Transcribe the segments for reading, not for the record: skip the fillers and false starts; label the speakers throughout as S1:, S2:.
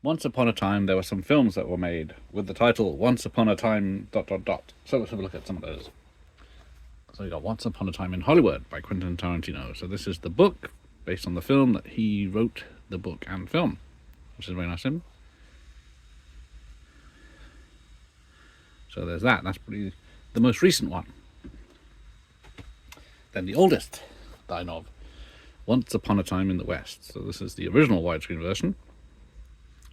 S1: Once upon a time, there were some films that were made with the title Once Upon a Time ... So let's have a look at some of those. So we got Once Upon a Time in Hollywood by Quentin Tarantino. So this is the book based on the film that he wrote, the book and film, which is very nice of him. So there's that. That's probably the most recent one. Then the oldest that I know of, Once Upon a Time in the West. So this is the original widescreen version.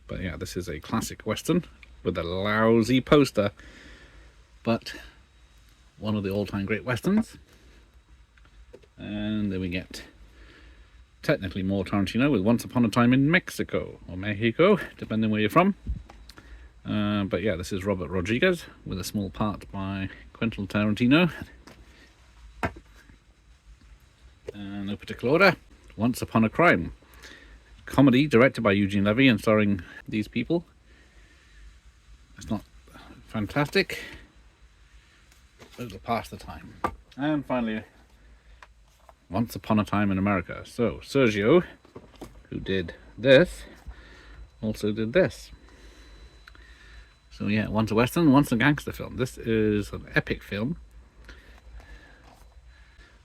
S1: But yeah, this is a classic Western with a lousy poster, but one of the all-time great Westerns. And then we get technically more Tarantino with Once Upon a Time in Mexico, or Mexico, depending where you're from. But yeah, this is Robert Rodriguez with a small part by Quentin Tarantino. No particular order. Once Upon a Crime. Comedy directed by Eugene Levy and starring these people. It's not fantastic, but it'll pass the time. And finally, Once Upon a Time in America. So Sergio, who did this, also did this. So yeah, once a Western, once a gangster film. This is an epic film.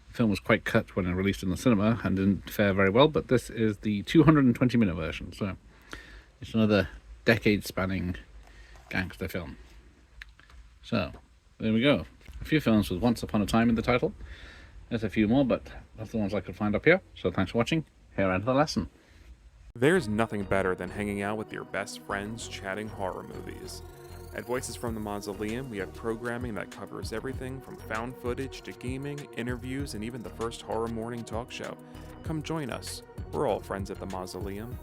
S1: The film was quite cut when it released in the cinema and didn't fare very well, but this is the 220-minute version. So it's another decade-spanning gangster film. So there we go. A few films with Once Upon a Time in the title. There's a few more, but that's the ones I could find up here. So thanks for watching. Here ends the lesson.
S2: There's nothing better than hanging out with your best friends chatting horror movies. At Voices from the Mausoleum, we have programming that covers everything from found footage to gaming, interviews, and even the first horror morning talk show. Come join us. We're all friends at the Mausoleum.